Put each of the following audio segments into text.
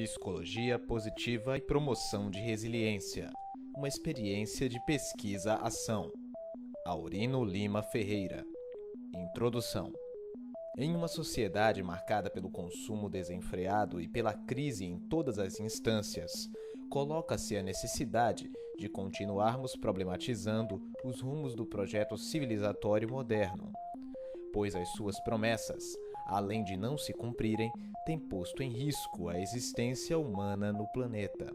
Psicologia positiva e promoção de resiliência. Uma experiência de pesquisa-ação. Aurino Lima Ferreira. Introdução. Em uma sociedade marcada pelo consumo desenfreado e pela crise em todas as instâncias, coloca-se a necessidade de continuarmos problematizando os rumos do projeto civilizatório moderno, pois as suas promessas, além de não se cumprirem, têm posto em risco a existência humana no planeta.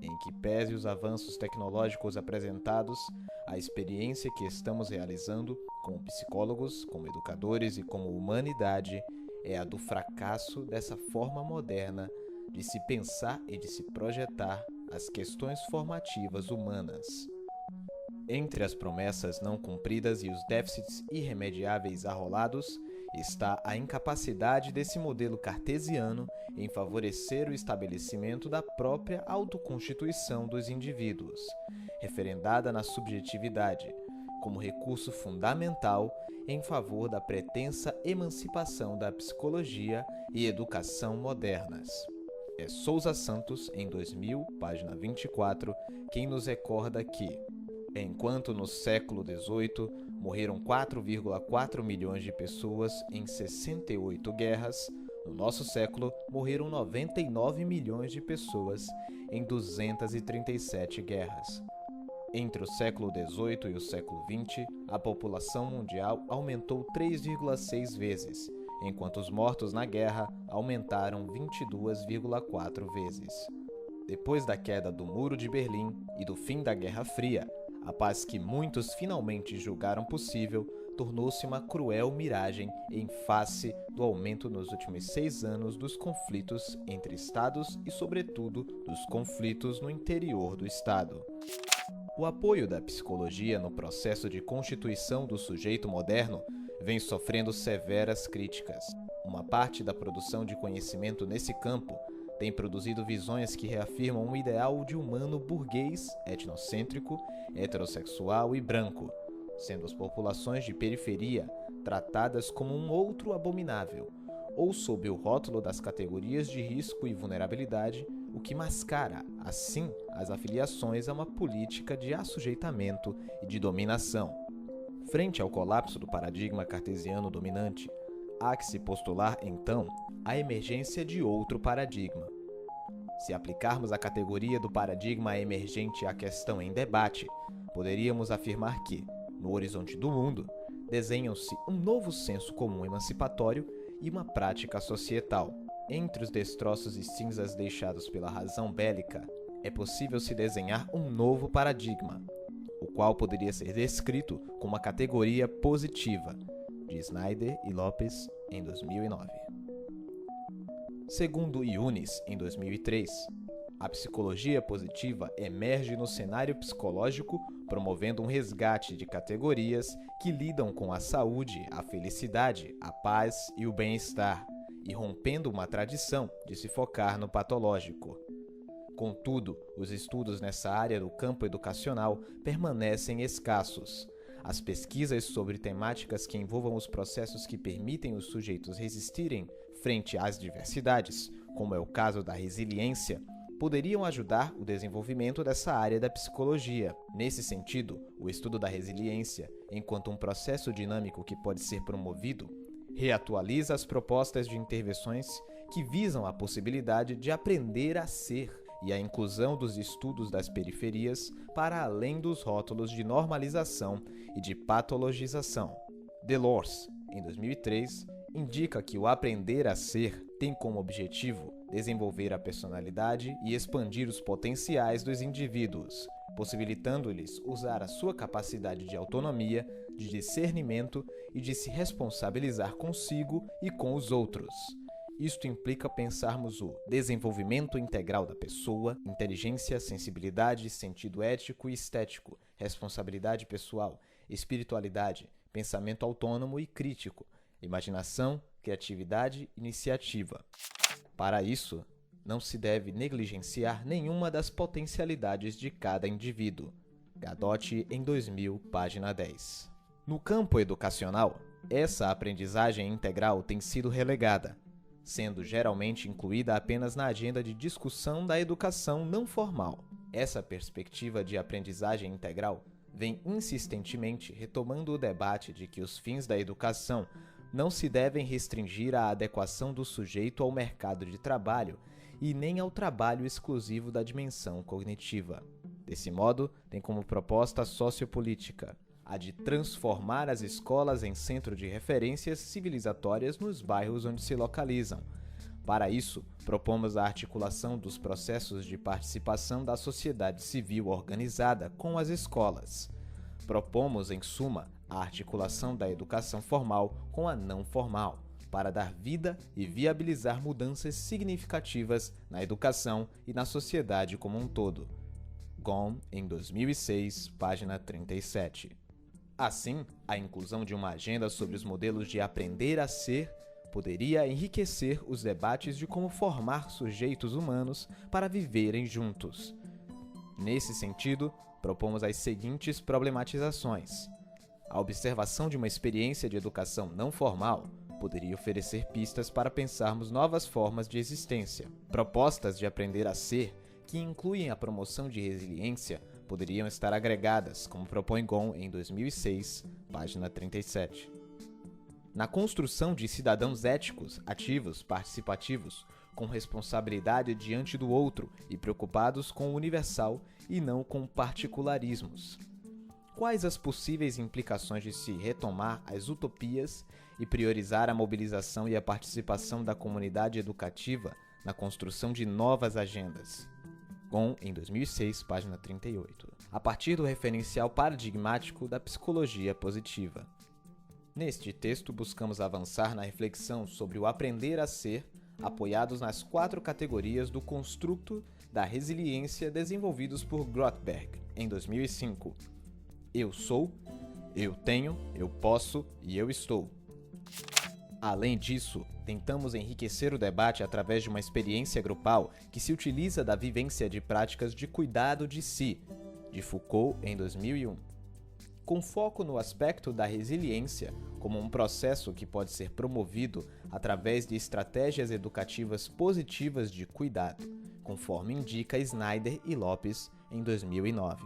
Em que pese os avanços tecnológicos apresentados, a experiência que estamos realizando, como psicólogos, como educadores e como humanidade, é a do fracasso dessa forma moderna de se pensar e de se projetar as questões formativas humanas. Entre as promessas não cumpridas e os déficits irremediáveis arrolados, está a incapacidade desse modelo cartesiano em favorecer o estabelecimento da própria autoconstituição dos indivíduos, referendada na subjetividade, como recurso fundamental em favor da pretensa emancipação da psicologia e educação modernas. É Souza Santos, em 2000, página 24, quem nos recorda que, enquanto no século XVIII morreram 4,4 milhões de pessoas em 68 guerras, no nosso século morreram 99 milhões de pessoas em 237 guerras. Entre o século XVIII e o século XX, a população mundial aumentou 3,6 vezes, enquanto os mortos na guerra aumentaram 22,4 vezes. Depois da queda do Muro de Berlim e do fim da Guerra Fria, a paz que muitos finalmente julgaram possível tornou-se uma cruel miragem em face do aumento nos últimos 6 anos dos conflitos entre estados e, sobretudo, dos conflitos no interior do estado. O apoio da psicologia no processo de constituição do sujeito moderno vem sofrendo severas críticas. Uma parte da produção de conhecimento nesse campo tem produzido visões que reafirmam um ideal de humano burguês, etnocêntrico, heterossexual e branco, sendo as populações de periferia tratadas como um outro abominável, ou sob o rótulo das categorias de risco e vulnerabilidade, o que mascara, assim, as afiliações a uma política de assujeitamento e de dominação. Frente ao colapso do paradigma cartesiano dominante, há que se postular, então, a emergência de outro paradigma. Se aplicarmos a categoria do paradigma emergente à questão em debate, poderíamos afirmar que, no horizonte do mundo, desenham-se um novo senso comum emancipatório e uma prática societal. Entre os destroços e cinzas deixados pela razão bélica, é possível se desenhar um novo paradigma, o qual poderia ser descrito como uma categoria positiva, de Snyder e Lopes, em 2009. Segundo Yunis, em 2003, a psicologia positiva emerge no cenário psicológico promovendo um resgate de categorias que lidam com a saúde, a felicidade, a paz e o bem-estar, e rompendo uma tradição de se focar no patológico. Contudo, os estudos nessa área do campo educacional permanecem escassos. As pesquisas sobre temáticas que envolvam os processos que permitem os sujeitos resistirem frente às diversidades, como é o caso da resiliência, poderiam ajudar o desenvolvimento dessa área da psicologia. Nesse sentido, o estudo da resiliência, enquanto um processo dinâmico que pode ser promovido, reatualiza as propostas de intervenções que visam a possibilidade de aprender a ser e a inclusão dos estudos das periferias para além dos rótulos de normalização e de patologização. Delors, em 2003, indica que o aprender a ser tem como objetivo desenvolver a personalidade e expandir os potenciais dos indivíduos, possibilitando-lhes usar a sua capacidade de autonomia, de discernimento e de se responsabilizar consigo e com os outros. Isto implica pensarmos o desenvolvimento integral da pessoa, inteligência, sensibilidade, sentido ético e estético, responsabilidade pessoal, espiritualidade, pensamento autônomo e crítico, imaginação, criatividade e iniciativa. Para isso, não se deve negligenciar nenhuma das potencialidades de cada indivíduo. Gadotti, em 2000, página 10. No campo educacional, essa aprendizagem integral tem sido relegada. sendo geralmente incluída apenas na agenda de discussão da educação não formal. Essa perspectiva de aprendizagem integral vem insistentemente retomando o debate de que os fins da educação não se devem restringir à adequação do sujeito ao mercado de trabalho e nem ao trabalho exclusivo da dimensão cognitiva. Desse modo, tem como proposta sociopolítica a de transformar as escolas em centro de referências civilizatórias nos bairros onde se localizam. Para isso, propomos a articulação dos processos de participação da sociedade civil organizada com as escolas. Propomos, em suma, a articulação da educação formal com a não formal, para dar vida e viabilizar mudanças significativas na educação e na sociedade como um todo. Ghosn, em 2006, página 37. Assim, a inclusão de uma agenda sobre os modelos de aprender a ser poderia enriquecer os debates de como formar sujeitos humanos para viverem juntos. Nesse sentido, propomos as seguintes problematizações. A observação de uma experiência de educação não formal poderia oferecer pistas para pensarmos novas formas de existência. Propostas de aprender a ser, que incluem a promoção de resiliência, poderiam estar agregadas, como propõe Ghosn em 2006, página 37. Na construção de cidadãos éticos, ativos, participativos, com responsabilidade diante do outro e preocupados com o universal e não com particularismos. Quais as possíveis implicações de se retomar as utopias e priorizar a mobilização e a participação da comunidade educativa na construção de novas agendas? Ghosn, em 2006, página 38. A partir do referencial paradigmático da psicologia positiva. Neste texto, buscamos avançar na reflexão sobre o aprender a ser, apoiados nas 4 categorias do construto da resiliência desenvolvidos por Grotberg, em 2005. Eu sou, eu tenho, eu posso e eu estou. Além disso, tentamos enriquecer o debate através de uma experiência grupal que se utiliza da vivência de práticas de cuidado de si, de Foucault, em 2001. Com foco no aspecto da resiliência como um processo que pode ser promovido através de estratégias educativas positivas de cuidado, conforme indica Snyder e Lopes, em 2009.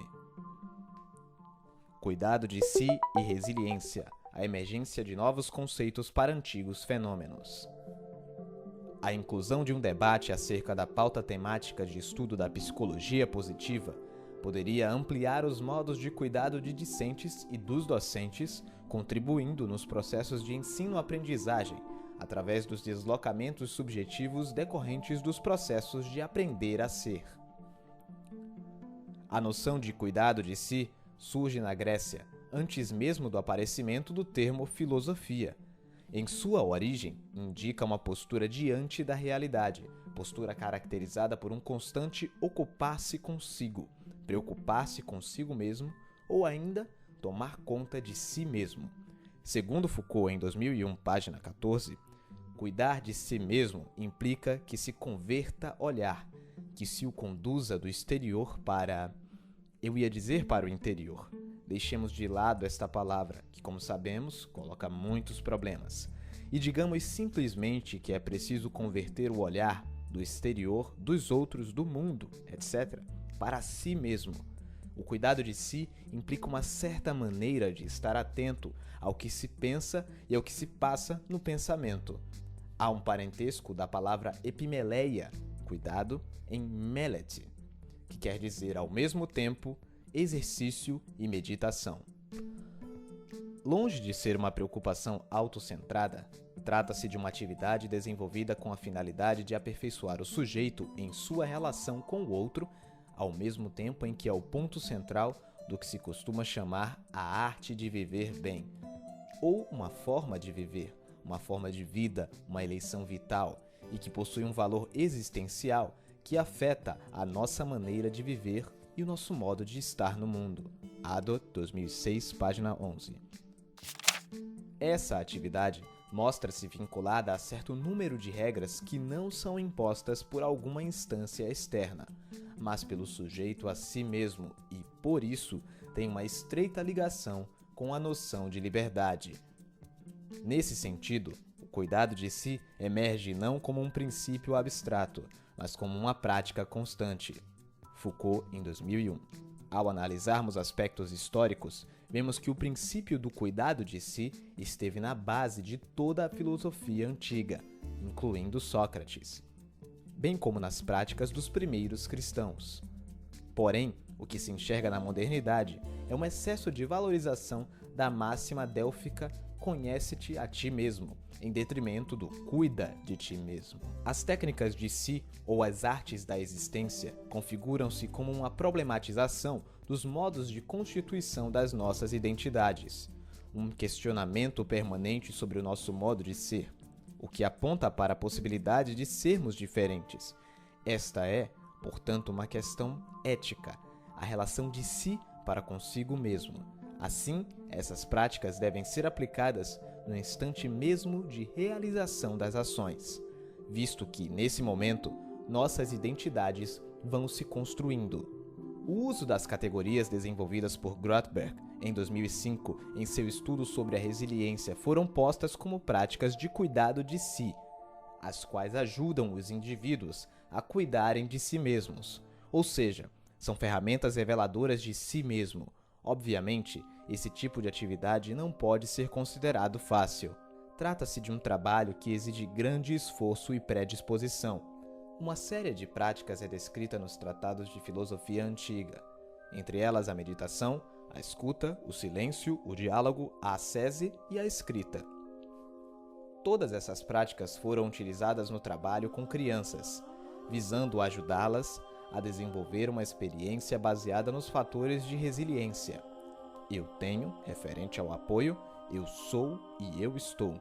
Cuidado de si e resiliência, a emergência de novos conceitos para antigos fenômenos. A inclusão de um debate acerca da pauta temática de estudo da psicologia positiva poderia ampliar os modos de cuidado de discentes e dos docentes, contribuindo nos processos de ensino-aprendizagem, através dos deslocamentos subjetivos decorrentes dos processos de aprender a ser. A noção de cuidado de si surge na Grécia, antes mesmo do aparecimento do termo filosofia. Em sua origem, indica uma postura diante da realidade, postura caracterizada por um constante ocupar-se consigo, preocupar-se consigo mesmo ou ainda tomar conta de si mesmo. Segundo Foucault, em 2001, página 14, cuidar de si mesmo implica que se converta olhar, que se o conduza do exterior para... eu ia dizer para o interior. Deixemos de lado esta palavra, que, como sabemos, coloca muitos problemas. E digamos simplesmente que é preciso converter o olhar do exterior, dos outros, do mundo, etc., para si mesmo. O cuidado de si implica uma certa maneira de estar atento ao que se pensa e ao que se passa no pensamento. Há um parentesco da palavra epimeleia, cuidado, em melet, que quer dizer ao mesmo tempo exercício e meditação. Longe de ser uma preocupação autocentrada, trata-se de uma atividade desenvolvida com a finalidade de aperfeiçoar o sujeito em sua relação com o outro, ao mesmo tempo em que é o ponto central do que se costuma chamar a arte de viver bem, ou uma forma de viver, uma forma de vida, uma eleição vital, e que possui um valor existencial que afeta a nossa maneira de viver e o nosso modo de estar no mundo. Adot, 2006, página 11. Essa atividade mostra-se vinculada a certo número de regras que não são impostas por alguma instância externa, mas pelo sujeito a si mesmo e, por isso, tem uma estreita ligação com a noção de liberdade. Nesse sentido, o cuidado de si emerge não como um princípio abstrato, mas como uma prática constante. Foucault, em 2001. Ao analisarmos aspectos históricos, vemos que o princípio do cuidado de si esteve na base de toda a filosofia antiga, incluindo Sócrates, bem como nas práticas dos primeiros cristãos. Porém, o que se enxerga na modernidade é um excesso de valorização da máxima délfica "conhece-te a ti mesmo", em detrimento do "cuida de ti mesmo". As técnicas de si, ou as artes da existência, configuram-se como uma problematização dos modos de constituição das nossas identidades, um questionamento permanente sobre o nosso modo de ser, o que aponta para a possibilidade de sermos diferentes. Esta é, portanto, uma questão ética, a relação de si para consigo mesmo. Assim, essas práticas devem ser aplicadas no instante mesmo de realização das ações, visto que, nesse momento, nossas identidades vão se construindo. O uso das categorias desenvolvidas por Grotberg em 2005 em seu estudo sobre a resiliência foram postas como práticas de cuidado de si, as quais ajudam os indivíduos a cuidarem de si mesmos, ou seja, são ferramentas reveladoras de si mesmo. Obviamente, esse tipo de atividade não pode ser considerado fácil. Trata-se de um trabalho que exige grande esforço e predisposição. Uma série de práticas é descrita nos tratados de filosofia antiga, entre elas a meditação, a escuta, o silêncio, o diálogo, a ascese e a escrita. Todas essas práticas foram utilizadas no trabalho com crianças, visando ajudá-las a desenvolver uma experiência baseada nos fatores de resiliência. Eu tenho, referente ao apoio, eu sou e eu estou,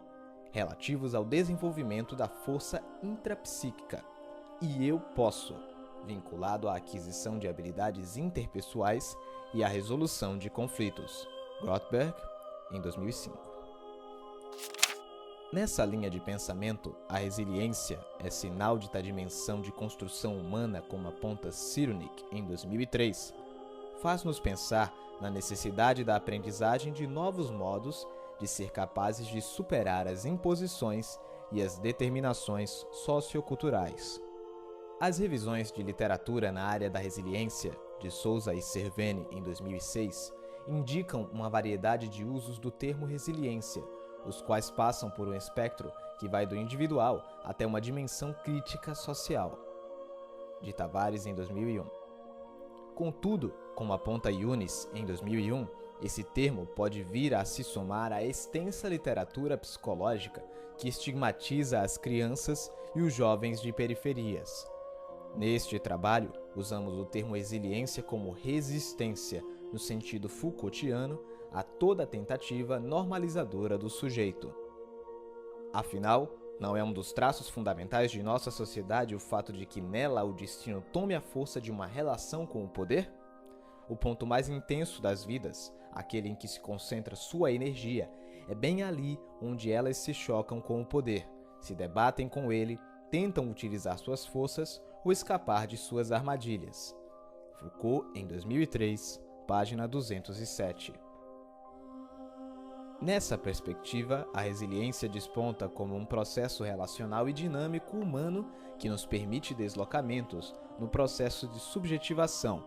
relativos ao desenvolvimento da força intrapsíquica, e eu posso, vinculado à aquisição de habilidades interpessoais e à resolução de conflitos. Grotberg, em 2005. Nessa linha de pensamento, a resiliência é sinal da dimensão de construção humana, como aponta Cyrulnik em 2003. Faz-nos pensar na necessidade da aprendizagem de novos modos de ser capazes de superar as imposições e as determinações socioculturais. As revisões de literatura na área da resiliência, de Souza e Cerveni, em 2006, indicam uma variedade de usos do termo resiliência, os quais passam por um espectro que vai do individual até uma dimensão crítica social. De Tavares, em 2001. Contudo, como aponta Yunis, em 2001, esse termo pode vir a se somar à extensa literatura psicológica que estigmatiza as crianças e os jovens de periferias. Neste trabalho, usamos o termo resiliência como resistência, no sentido Foucaultiano, a toda tentativa normalizadora do sujeito. Afinal, não é um dos traços fundamentais de nossa sociedade o fato de que nela o destino tome a força de uma relação com o poder? O ponto mais intenso das vidas, aquele em que se concentra sua energia, é bem ali onde elas se chocam com o poder, se debatem com ele, tentam utilizar suas forças ou escapar de suas armadilhas. Foucault, em 2003, página 207. Nessa perspectiva, a resiliência desponta como um processo relacional e dinâmico humano que nos permite deslocamentos no processo de subjetivação,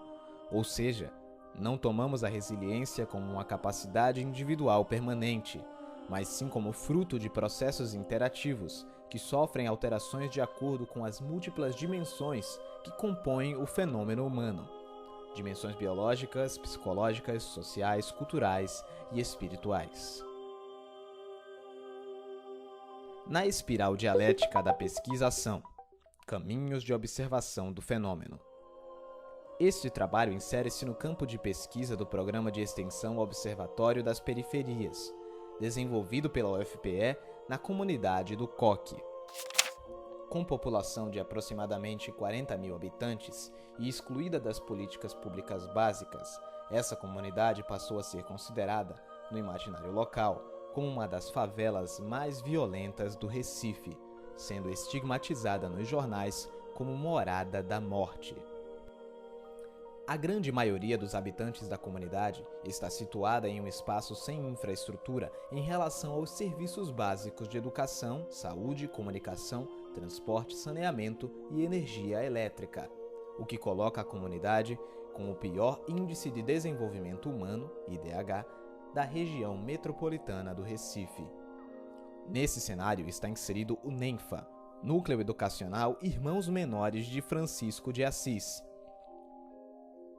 ou seja, não tomamos a resiliência como uma capacidade individual permanente, mas sim como fruto de processos interativos que sofrem alterações de acordo com as múltiplas dimensões que compõem o fenômeno humano. Dimensões biológicas, psicológicas, sociais, culturais e espirituais. Na espiral dialética da pesquisa-ação, caminhos de observação do fenômeno. Este trabalho insere-se no campo de pesquisa do Programa de Extensão Observatório das Periferias, desenvolvido pela UFPE na comunidade do Coque. Com população de aproximadamente 40 mil habitantes e excluída das políticas públicas básicas, essa comunidade passou a ser considerada, no imaginário local, como uma das favelas mais violentas do Recife, sendo estigmatizada nos jornais como morada da morte. A grande maioria dos habitantes da comunidade está situada em um espaço sem infraestrutura em relação aos serviços básicos de educação, saúde, comunicação, transporte, saneamento e energia elétrica, o que coloca a comunidade com o pior índice de desenvolvimento humano, IDH, da região metropolitana do Recife. Nesse cenário está inserido o NENFA, Núcleo Educacional Irmãos Menores de Francisco de Assis,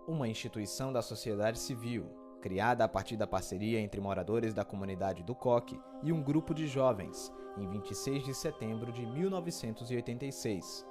uma instituição da sociedade civil, criada a partir da parceria entre moradores da comunidade do Coque e um grupo de jovens, em 26 de setembro de 1986.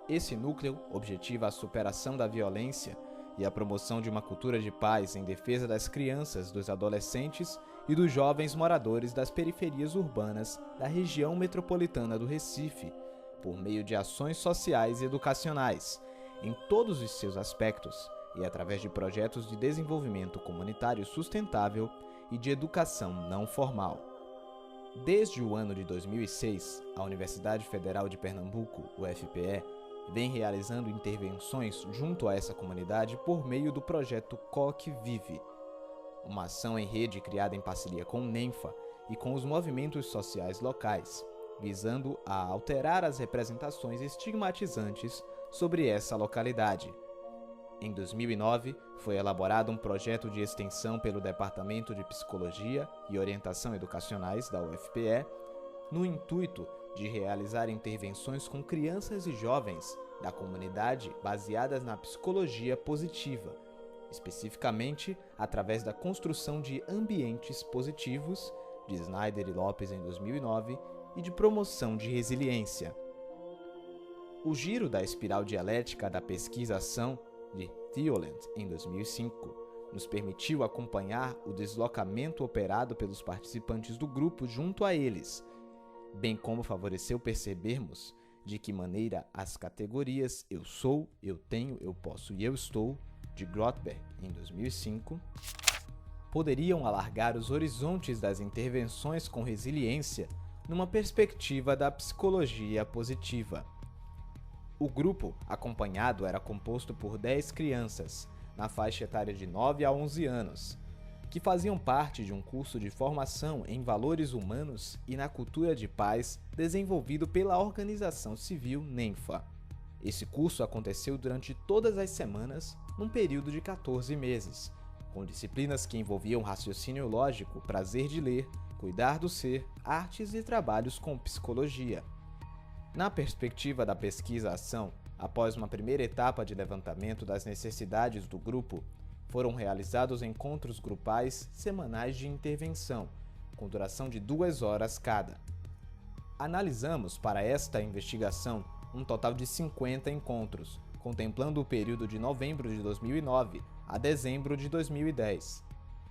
Esse núcleo objetiva a superação da violência e a promoção de uma cultura de paz em defesa das crianças, dos adolescentes e dos jovens moradores das periferias urbanas da região metropolitana do Recife, por meio de ações sociais e educacionais, em todos os seus aspectos, e através de projetos de desenvolvimento comunitário sustentável e de educação não formal. Desde o ano de 2006, a Universidade Federal de Pernambuco, UFPE, vem realizando intervenções junto a essa comunidade por meio do projeto Coque Vive, uma ação em rede criada em parceria com o NENFA e com os movimentos sociais locais, visando a alterar as representações estigmatizantes sobre essa localidade. Em 2009, foi elaborado um projeto de extensão pelo Departamento de Psicologia e Orientação Educacionais da UFPE, no intuito de realizar intervenções com crianças e jovens da comunidade baseadas na psicologia positiva, especificamente através da construção de ambientes positivos, de Snyder e Lopes em 2009, e de promoção de resiliência. O giro da espiral dialética da pesquisa-ação de Thioland, em 2005, nos permitiu acompanhar o deslocamento operado pelos participantes do grupo junto a eles, bem como favoreceu percebermos de que maneira as categorias Eu Sou, Eu Tenho, Eu Posso e Eu Estou, de Grotberg, em 2005, poderiam alargar os horizontes das intervenções com resiliência numa perspectiva da psicologia positiva. O grupo acompanhado era composto por 10 crianças, na faixa etária de 9 a 11 anos, que faziam parte de um curso de formação em valores humanos e na cultura de paz desenvolvido pela organização civil NENFA. Esse curso aconteceu durante todas as semanas, num período de 14 meses, com disciplinas que envolviam raciocínio lógico, prazer de ler, cuidar do ser, artes e trabalhos com psicologia. Na perspectiva da pesquisa-ação, após uma primeira etapa de levantamento das necessidades do grupo, foram realizados encontros grupais semanais de intervenção, com duração de 2 horas cada. Analisamos para esta investigação um total de 50 encontros, contemplando o período de novembro de 2009 a dezembro de 2010.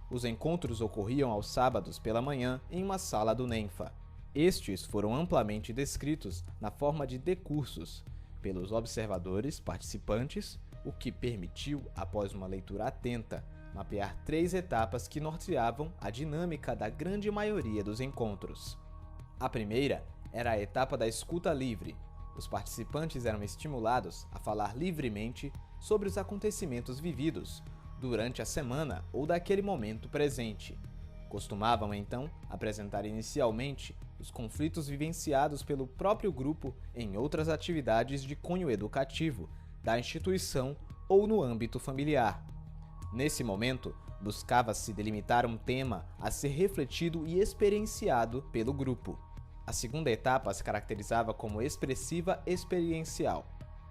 Os encontros ocorriam aos sábados pela manhã em uma sala do NENFA. Estes foram amplamente descritos na forma de decursos pelos observadores participantes, o que permitiu, após uma leitura atenta, mapear 3 etapas que norteavam a dinâmica da grande maioria dos encontros. A primeira era a etapa da escuta livre. Os participantes eram estimulados a falar livremente sobre os acontecimentos vividos durante a semana ou daquele momento presente. Costumavam, então, apresentar inicialmente os conflitos vivenciados pelo próprio grupo em outras atividades de cunho educativo, da instituição ou no âmbito familiar. Nesse momento, buscava-se delimitar um tema a ser refletido e experienciado pelo grupo. A segunda etapa se caracterizava como expressiva experiencial.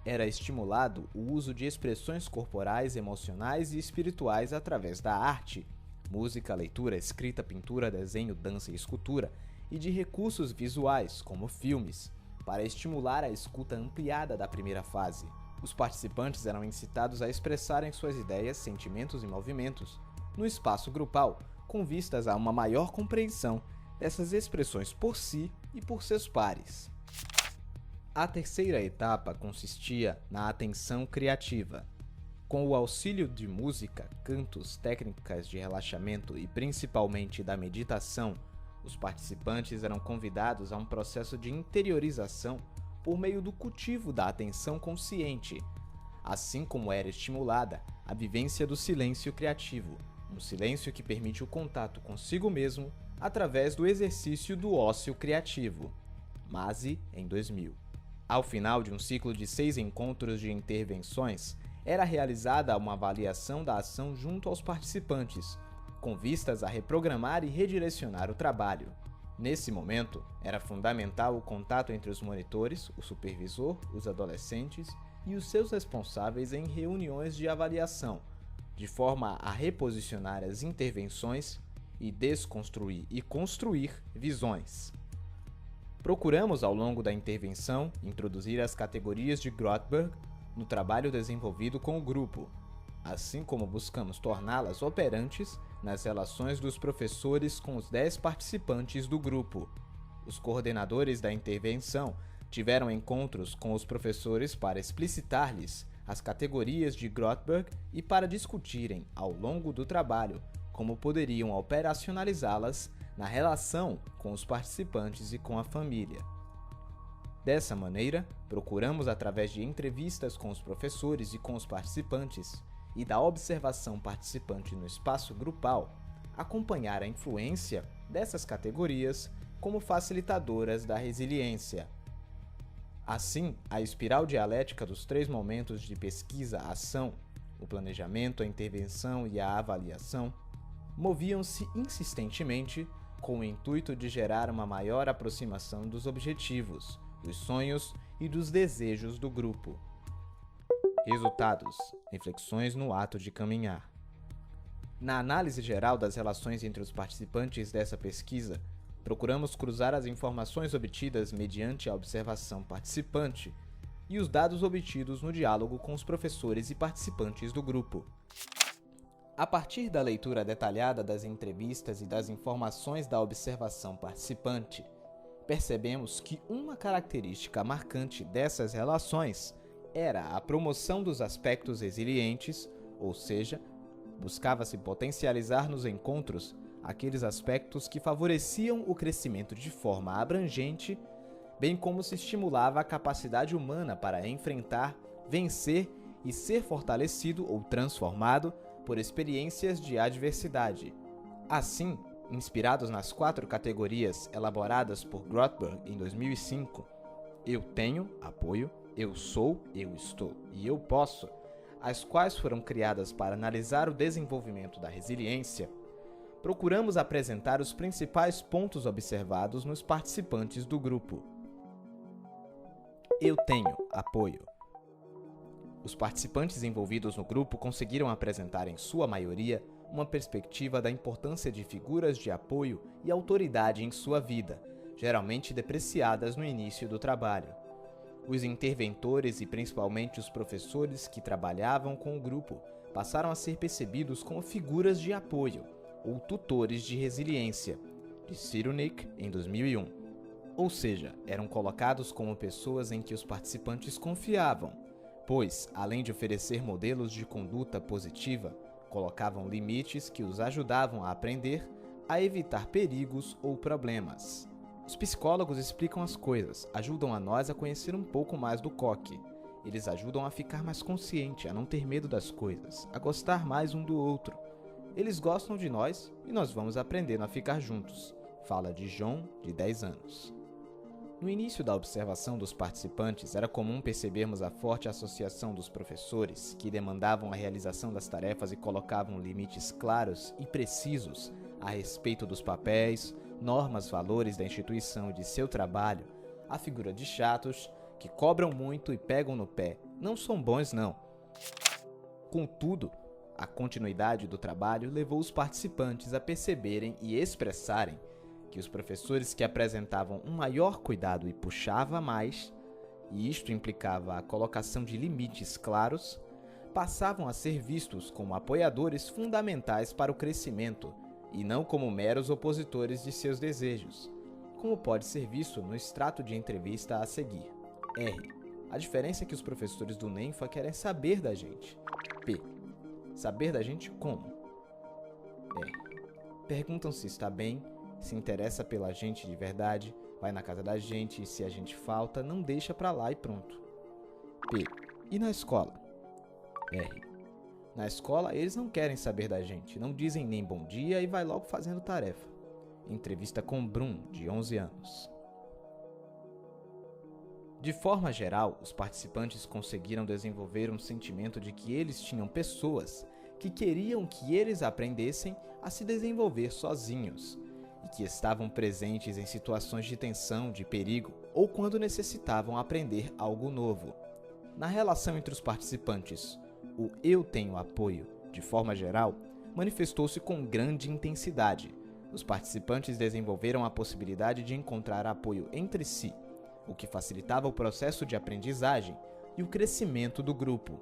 Era estimulado o uso de expressões corporais, emocionais e espirituais através da arte, música, leitura, escrita, pintura, desenho, dança e escultura, e de recursos visuais, como filmes, para estimular a escuta ampliada da primeira fase. Os participantes eram incitados a expressarem suas ideias, sentimentos e movimentos no espaço grupal, com vistas a uma maior compreensão dessas expressões por si e por seus pares. A terceira etapa consistia na atenção criativa. Com o auxílio de música, cantos, técnicas de relaxamento e principalmente da meditação, os participantes eram convidados a um processo de interiorização por meio do cultivo da atenção consciente, assim como era estimulada a vivência do silêncio criativo, um silêncio que permite o contato consigo mesmo através do exercício do ócio criativo. Masi, em 2000. Ao final de um ciclo de 6 encontros de intervenções, era realizada uma avaliação da ação junto aos participantes, com vistas a reprogramar e redirecionar o trabalho. Nesse momento, era fundamental o contato entre os monitores, o supervisor, os adolescentes e os seus responsáveis em reuniões de avaliação, de forma a reposicionar as intervenções e desconstruir e construir visões. Procuramos, ao longo da intervenção, introduzir as categorias de Grothberg no trabalho desenvolvido com o grupo, assim como buscamos torná-las operantes nas relações dos professores com os 10 participantes do grupo. Os coordenadores da intervenção tiveram encontros com os professores para explicitar-lhes as categorias de Grothberg e para discutirem, ao longo do trabalho, como poderiam operacionalizá-las na relação com os participantes e com a família. Dessa maneira, procuramos, através de entrevistas com os professores e com os participantes e da observação participante no espaço grupal, acompanhar a influência dessas categorias como facilitadoras da resiliência. Assim, a espiral dialética dos 3 momentos de pesquisa-ação, o planejamento, a intervenção e a avaliação, moviam-se insistentemente com o intuito de gerar uma maior aproximação dos objetivos, dos sonhos e dos desejos do grupo. Resultados: reflexões no ato de caminhar. Na análise geral das relações entre os participantes dessa pesquisa, procuramos cruzar as informações obtidas mediante a observação participante e os dados obtidos no diálogo com os professores e participantes do grupo. A partir da leitura detalhada das entrevistas e das informações da observação participante, percebemos que uma característica marcante dessas relações era a promoção dos aspectos resilientes, ou seja, buscava-se potencializar nos encontros aqueles aspectos que favoreciam o crescimento de forma abrangente, bem como se estimulava a capacidade humana para enfrentar, vencer e ser fortalecido ou transformado por experiências de adversidade. Assim, inspirados nas 4 categorias elaboradas por Grothberg em 2005, eu tenho, apoio, eu sou, eu estou e eu posso, as quais foram criadas para analisar o desenvolvimento da resiliência, procuramos apresentar os principais pontos observados nos participantes do grupo. Eu tenho, apoio. Os participantes envolvidos no grupo conseguiram apresentar, em sua maioria, uma perspectiva da importância de figuras de apoio e autoridade em sua vida, geralmente depreciadas no início do trabalho. Os interventores e principalmente os professores que trabalhavam com o grupo passaram a ser percebidos como figuras de apoio, ou tutores de resiliência, de Cyrulnik, em 2001. Ou seja, eram colocados como pessoas em que os participantes confiavam, pois, além de oferecer modelos de conduta positiva, colocavam limites que os ajudavam a aprender a evitar perigos ou problemas. Os psicólogos explicam as coisas, ajudam a nós a conhecer um pouco mais do coque. Eles ajudam a ficar mais consciente, a não ter medo das coisas, a gostar mais um do outro. Eles gostam de nós e nós vamos aprendendo a ficar juntos, fala de John, de 10 anos. No início da observação dos participantes, era comum percebermos a forte associação dos professores, que demandavam a realização das tarefas e colocavam limites claros e precisos a respeito dos papéis, normas, valores da instituição e de seu trabalho, a figura de chatos, que cobram muito e pegam no pé, não são bons não. Contudo, a continuidade do trabalho levou os participantes a perceberem e expressarem que os professores que apresentavam um maior cuidado e puxava mais, e isto implicava a colocação de limites claros, passavam a ser vistos como apoiadores fundamentais para o crescimento e não como meros opositores de seus desejos, como pode ser visto no extrato de entrevista a seguir. R. A diferença é que os professores do NENFA querem saber da gente. P. Saber da gente como? R. Perguntam se está bem, se interessa pela gente de verdade, vai na casa da gente e se a gente falta, não deixa pra lá e pronto. P. E na escola? R. Na escola, eles não querem saber da gente, não dizem nem bom dia e vai logo fazendo tarefa. Entrevista com Brum, de 11 anos. De forma geral, os participantes conseguiram desenvolver um sentimento de que eles tinham pessoas que queriam que eles aprendessem a se desenvolver sozinhos e que estavam presentes em situações de tensão, de perigo ou quando necessitavam aprender algo novo. Na relação entre os participantes, o "eu tenho apoio", de forma geral, manifestou-se com grande intensidade. Os participantes desenvolveram a possibilidade de encontrar apoio entre si, o que facilitava o processo de aprendizagem e o crescimento do grupo.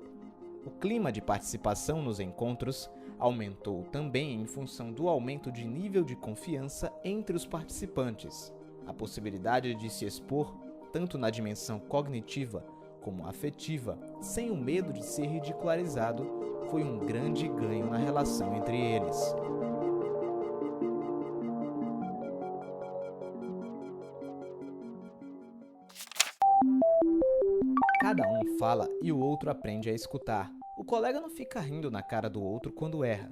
O clima de participação nos encontros aumentou também em função do aumento de nível de confiança entre os participantes. A possibilidade de se expor, tanto na dimensão cognitiva como afetiva, sem o medo de ser ridicularizado, foi um grande ganho na relação entre eles. Cada um fala e o outro aprende a escutar. O colega não fica rindo na cara do outro quando erra.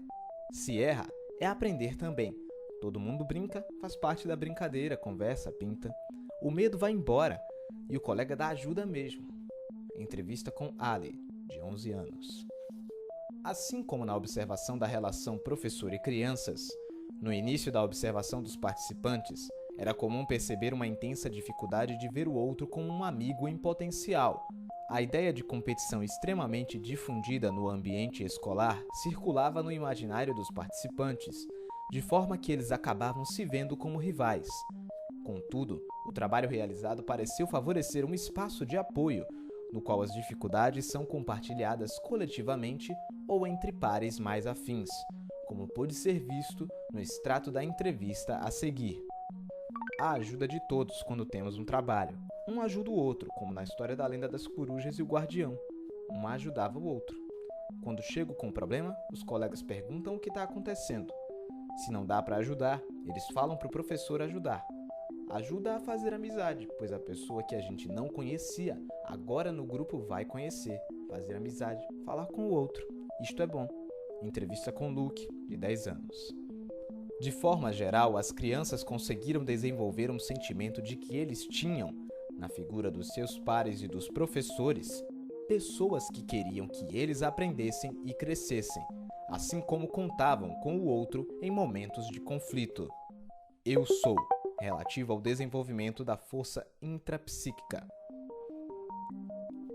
Se erra, é aprender também. Todo mundo brinca, faz parte da brincadeira, conversa, pinta. O medo vai embora e o colega dá ajuda mesmo. Entrevista com Ali, de 11 anos. Assim como na observação da relação professor e crianças, no início da observação dos participantes, era comum perceber uma intensa dificuldade de ver o outro como um amigo em potencial. A ideia de competição extremamente difundida no ambiente escolar circulava no imaginário dos participantes, de forma que eles acabavam se vendo como rivais. Contudo, o trabalho realizado pareceu favorecer um espaço de apoio, no qual as dificuldades são compartilhadas coletivamente ou entre pares mais afins, como pôde ser visto no extrato da entrevista a seguir. A ajuda de todos quando temos um trabalho. Um ajuda o outro, como na história da lenda das corujas e o guardião. Um ajudava o outro. Quando chego com um problema, os colegas perguntam o que está acontecendo. Se não dá para ajudar, eles falam para o professor ajudar. Ajuda a fazer amizade, pois a pessoa que a gente não conhecia, agora no grupo vai conhecer, fazer amizade, falar com o outro. Isto é bom. Entrevista com Luke, de 10 anos. De forma geral, as crianças conseguiram desenvolver um sentimento de que eles tinham, na figura dos seus pares e dos professores, pessoas que queriam que eles aprendessem e crescessem, assim como contavam com o outro em momentos de conflito. Eu sou, relativo ao desenvolvimento da força intrapsíquica.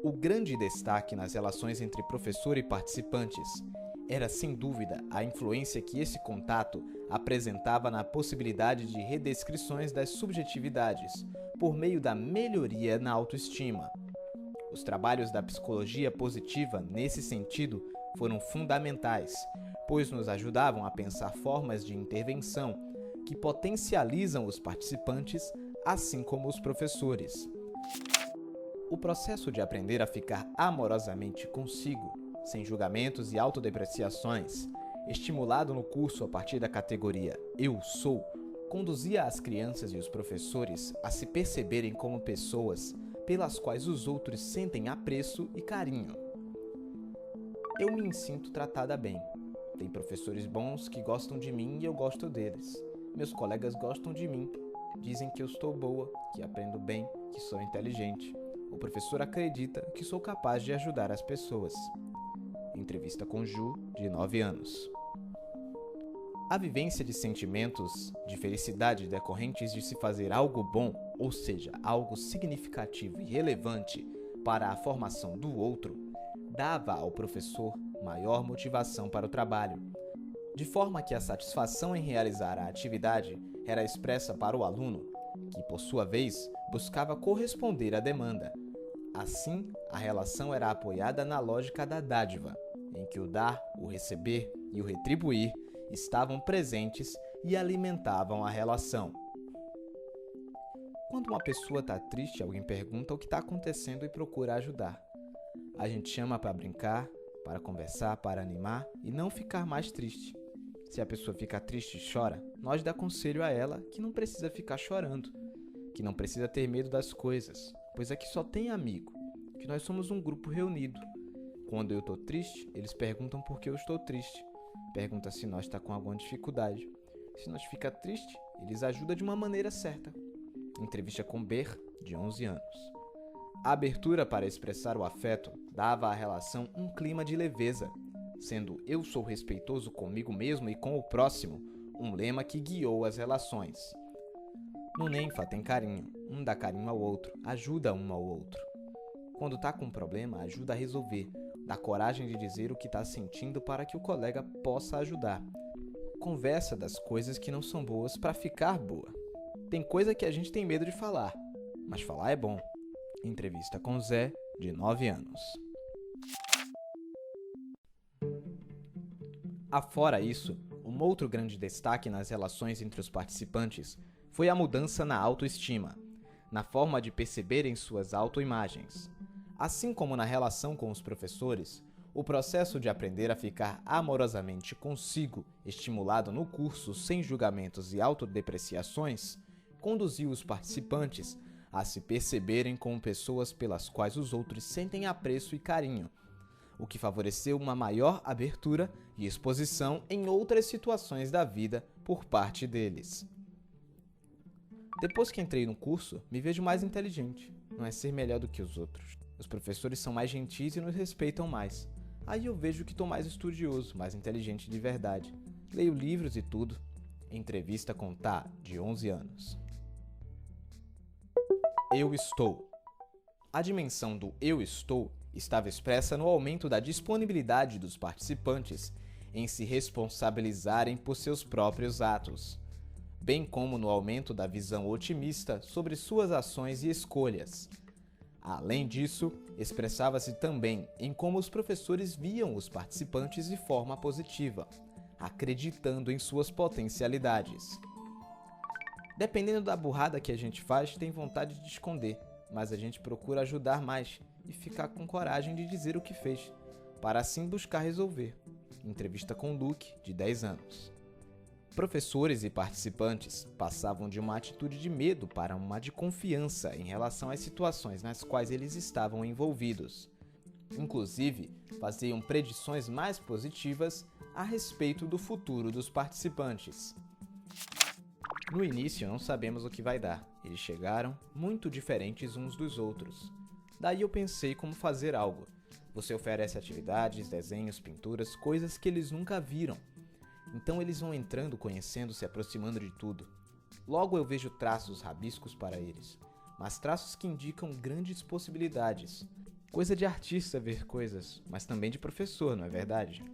O grande destaque nas relações entre professor e participantes era, sem dúvida, a influência que esse contato apresentava na possibilidade de redescrições das subjetividades, por meio da melhoria na autoestima. Os trabalhos da psicologia positiva, nesse sentido, foram fundamentais, pois nos ajudavam a pensar formas de intervenção que potencializam os participantes, assim como os professores. O processo de aprender a ficar amorosamente consigo, sem julgamentos e autodepreciações, estimulado no curso a partir da categoria Eu Sou, conduzia as crianças e os professores a se perceberem como pessoas pelas quais os outros sentem apreço e carinho. Eu me sinto tratada bem. Tem professores bons que gostam de mim e eu gosto deles. Meus colegas gostam de mim. Dizem que eu estou boa, que aprendo bem, que sou inteligente. O professor acredita que sou capaz de ajudar as pessoas. Entrevista com Ju, de 9 anos. A vivência de sentimentos de felicidade decorrentes de se fazer algo bom, ou seja, algo significativo e relevante para a formação do outro, dava ao professor maior motivação para o trabalho, de forma que a satisfação em realizar a atividade era expressa para o aluno, que, por sua vez, buscava corresponder à demanda. Assim, a relação era apoiada na lógica da dádiva, em que o dar, o receber e o retribuir estavam presentes e alimentavam a relação. Quando uma pessoa está triste, alguém pergunta o que está acontecendo e procura ajudar. A gente chama para brincar, para conversar, para animar e não ficar mais triste. Se a pessoa fica triste e chora, nós dá conselho a ela que não precisa ficar chorando, que não precisa ter medo das coisas, pois aqui só tem amigo, que nós somos um grupo reunido, Quando eu estou triste, eles perguntam por que eu estou triste. Pergunta se nós está com alguma dificuldade. Se nós fica triste, eles ajudam de uma maneira certa. Entrevista com Ber, de 11 anos. A abertura para expressar o afeto dava à relação um clima de leveza, sendo eu sou respeitoso comigo mesmo e com o próximo, um lema que guiou as relações. No Nenfa tem carinho, um dá carinho ao outro, ajuda um ao outro. Quando tá com um problema, ajuda a resolver, dá coragem de dizer o que tá sentindo para que o colega possa ajudar. Conversa das coisas que não são boas para ficar boa. Tem coisa que a gente tem medo de falar, mas falar é bom. Entrevista com Zé, de 9 anos. Afora isso, um outro grande destaque nas relações entre os participantes foi a mudança na autoestima, na forma de perceberem suas autoimagens. Assim como na relação com os professores, o processo de aprender a ficar amorosamente consigo, estimulado no curso sem julgamentos e autodepreciações, conduziu os participantes a se perceberem como pessoas pelas quais os outros sentem apreço e carinho, o que favoreceu uma maior abertura e exposição em outras situações da vida por parte deles. Depois que entrei no curso, me vejo mais inteligente, não é ser melhor do que os outros. Os professores são mais gentis e nos respeitam mais. Aí eu vejo que estou mais estudioso, mais inteligente de verdade. Leio livros e tudo. Entrevista com Tá, de 11 anos. Eu estou. A dimensão do eu estou estava expressa no aumento da disponibilidade dos participantes em se responsabilizarem por seus próprios atos, bem como no aumento da visão otimista sobre suas ações e escolhas. Além disso, expressava-se também em como os professores viam os participantes de forma positiva, acreditando em suas potencialidades. Dependendo da burrada que a gente faz, tem vontade de esconder, mas a gente procura ajudar mais e ficar com coragem de dizer o que fez, para assim buscar resolver. Entrevista com Luke, de 10 anos. Professores e participantes passavam de uma atitude de medo para uma de confiança em relação às situações nas quais eles estavam envolvidos. Inclusive, faziam predições mais positivas a respeito do futuro dos participantes. No início não sabemos o que vai dar, eles chegaram muito diferentes uns dos outros. Daí eu pensei como fazer algo. Você oferece atividades, desenhos, pinturas, coisas que eles nunca viram. Então eles vão entrando, conhecendo, se aproximando de tudo. Logo eu vejo traços, rabiscos para eles, mas traços que indicam grandes possibilidades. Coisa de artista ver coisas, mas também de professor, não é verdade?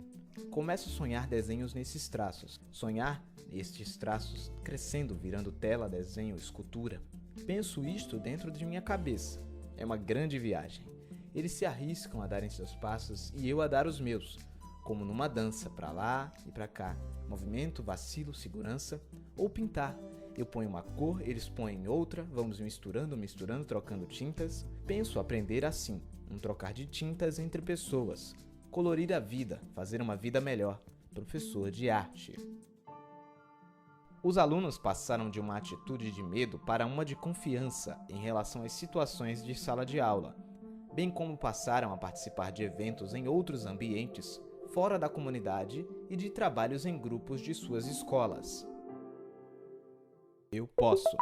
Começo a sonhar desenhos nesses traços. Sonhar estes traços crescendo, virando tela, desenho, escultura. Penso isto dentro de minha cabeça. É uma grande viagem. Eles se arriscam a darem seus passos e eu a dar os meus, como numa dança, para lá e para cá. Movimento, vacilo, segurança. Ou pintar. Eu ponho uma cor, eles põem outra, vamos misturando, trocando tintas. Penso aprender assim, um trocar de tintas entre pessoas. Colorir a vida, fazer uma vida melhor. Professor de arte. Os alunos passaram de uma atitude de medo para uma de confiança em relação às situações de sala de aula, bem como passaram a participar de eventos em outros ambientes, fora da comunidade e de trabalhos em grupos de suas escolas. Eu posso.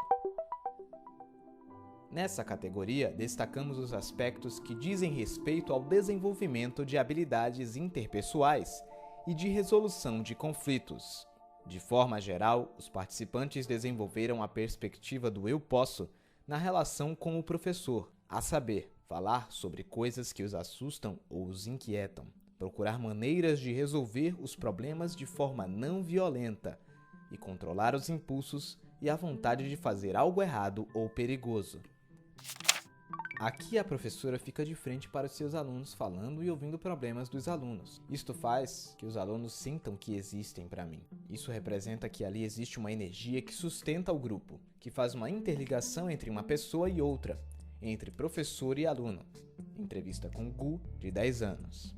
Nessa categoria, destacamos os aspectos que dizem respeito ao desenvolvimento de habilidades interpessoais e de resolução de conflitos. De forma geral, os participantes desenvolveram a perspectiva do eu posso na relação com o professor, a saber, falar sobre coisas que os assustam ou os inquietam, procurar maneiras de resolver os problemas de forma não violenta e controlar os impulsos e a vontade de fazer algo errado ou perigoso. Aqui a professora fica de frente para os seus alunos falando e ouvindo problemas dos alunos. Isto faz que os alunos sintam que existem para mim. Isso representa que ali existe uma energia que sustenta o grupo, que faz uma interligação entre uma pessoa e outra, entre professor e aluno. Entrevista com Gu, de 10 anos.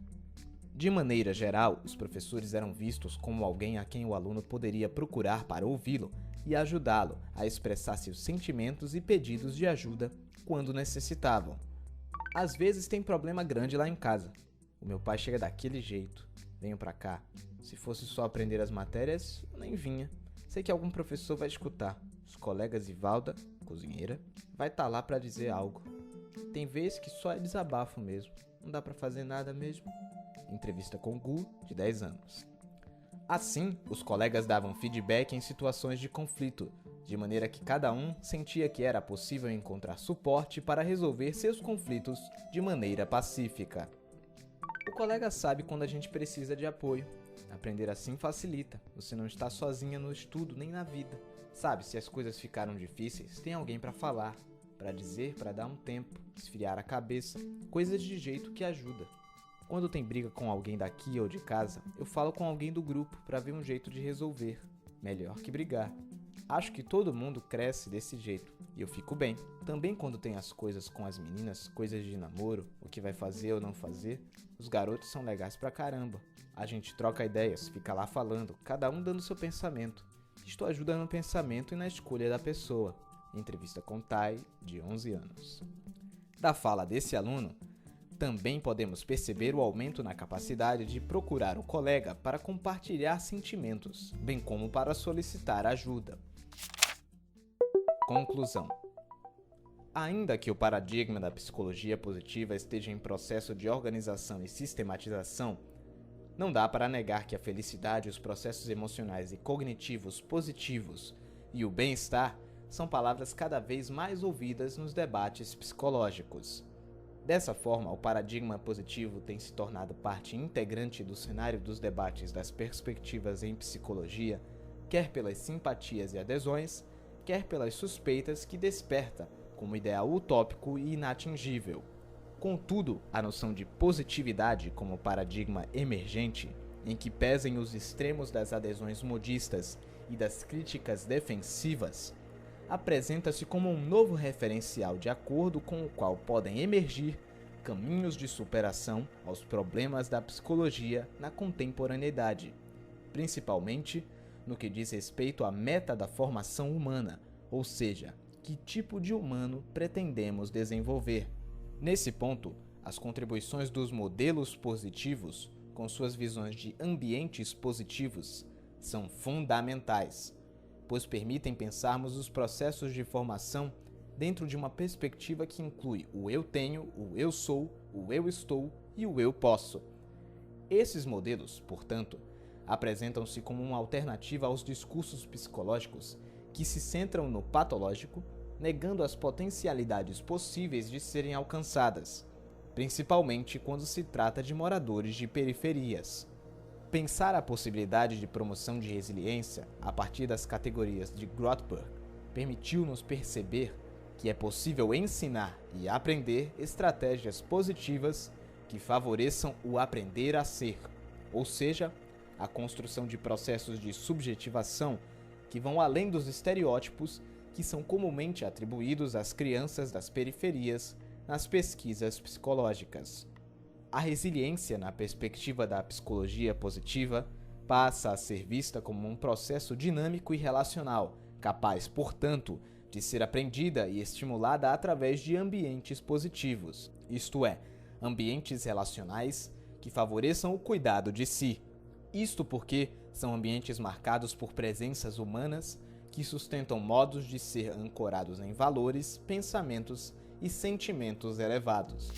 De maneira geral, os professores eram vistos como alguém a quem o aluno poderia procurar para ouvi-lo e ajudá-lo a expressar seus sentimentos e pedidos de ajuda quando necessitavam. Às vezes tem problema grande lá em casa. O meu pai chega daquele jeito. Venho pra cá. Se fosse só aprender as matérias, eu nem vinha. Sei que algum professor vai escutar. Os colegas Ivalda, cozinheira, vai estar lá pra dizer algo. Tem vezes que só é desabafo mesmo. Não dá pra fazer nada mesmo. Entrevista com Gu, de 10 anos. Assim, os colegas davam feedback em situações de conflito, de maneira que cada um sentia que era possível encontrar suporte para resolver seus conflitos de maneira pacífica. O colega sabe quando a gente precisa de apoio. Aprender assim facilita. Você não está sozinha no estudo nem na vida. Sabe, se as coisas ficaram difíceis, tem alguém para falar, para dizer, para dar um tempo, esfriar a cabeça, coisas de jeito que ajuda. Quando tem briga com alguém daqui ou de casa, eu falo com alguém do grupo para ver um jeito de resolver. Melhor que brigar. Acho que todo mundo cresce desse jeito e eu fico bem. Também quando tem as coisas com as meninas, coisas de namoro, o que vai fazer ou não fazer, os garotos são legais pra caramba. A gente troca ideias, fica lá falando, cada um dando seu pensamento. Isto ajuda no pensamento e na escolha da pessoa. Entrevista com Tai, de 11 anos. Da fala desse aluno, também podemos perceber o aumento na capacidade de procurar o colega para compartilhar sentimentos, bem como para solicitar ajuda. Conclusão. Ainda que o paradigma da psicologia positiva esteja em processo de organização e sistematização, não dá para negar que a felicidade, os processos emocionais e cognitivos positivos e o bem-estar são palavras cada vez mais ouvidas nos debates psicológicos. Dessa forma, o paradigma positivo tem se tornado parte integrante do cenário dos debates das perspectivas em psicologia, quer pelas simpatias e adesões, quer pelas suspeitas que desperta como ideal utópico e inatingível. Contudo, a noção de positividade como paradigma emergente, em que pesem os extremos das adesões modistas e das críticas defensivas, apresenta-se como um novo referencial de acordo com o qual podem emergir caminhos de superação aos problemas da psicologia na contemporaneidade, principalmente no que diz respeito à meta da formação humana, ou seja, que tipo de humano pretendemos desenvolver. Nesse ponto, as contribuições dos modelos positivos, com suas visões de ambientes positivos, são fundamentais, pois permitem pensarmos os processos de formação dentro de uma perspectiva que inclui o eu tenho, o eu sou, o eu estou e o eu posso. Esses modelos, portanto, apresentam-se como uma alternativa aos discursos psicológicos que se centram no patológico, negando as potencialidades possíveis de serem alcançadas, principalmente quando se trata de moradores de periferias. Pensar a possibilidade de promoção de resiliência a partir das categorias de Grothberg permitiu-nos perceber que é possível ensinar e aprender estratégias positivas que favoreçam o aprender a ser, ou seja, a construção de processos de subjetivação que vão além dos estereótipos que são comumente atribuídos às crianças das periferias nas pesquisas psicológicas. A resiliência, na perspectiva da psicologia positiva, passa a ser vista como um processo dinâmico e relacional, capaz, portanto, de ser aprendida e estimulada através de ambientes positivos, isto é, ambientes relacionais que favoreçam o cuidado de si. Isto porque são ambientes marcados por presenças humanas que sustentam modos de ser ancorados em valores, pensamentos e sentimentos elevados.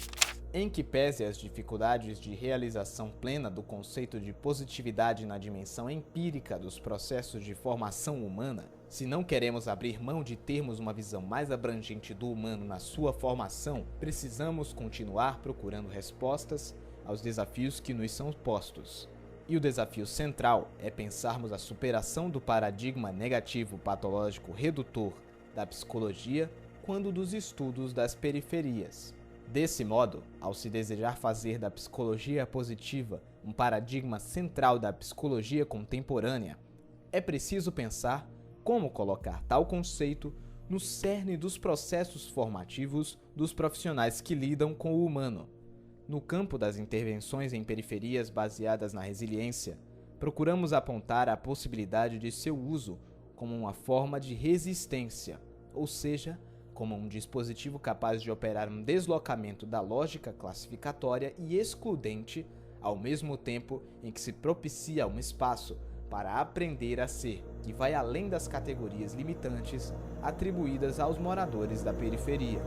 Em que pese as dificuldades de realização plena do conceito de positividade na dimensão empírica dos processos de formação humana, se não queremos abrir mão de termos uma visão mais abrangente do humano na sua formação, precisamos continuar procurando respostas aos desafios que nos são postos. E o desafio central é pensarmos a superação do paradigma negativo patológico redutor da psicologia quando dos estudos das periferias. Desse modo, ao se desejar fazer da psicologia positiva um paradigma central da psicologia contemporânea, é preciso pensar como colocar tal conceito no cerne dos processos formativos dos profissionais que lidam com o humano. No campo das intervenções em periferias baseadas na resiliência, procuramos apontar a possibilidade de seu uso como uma forma de resistência, ou seja, como um dispositivo capaz de operar um deslocamento da lógica classificatória e excludente, ao mesmo tempo em que se propicia um espaço para aprender a ser, que vai além das categorias limitantes atribuídas aos moradores da periferia.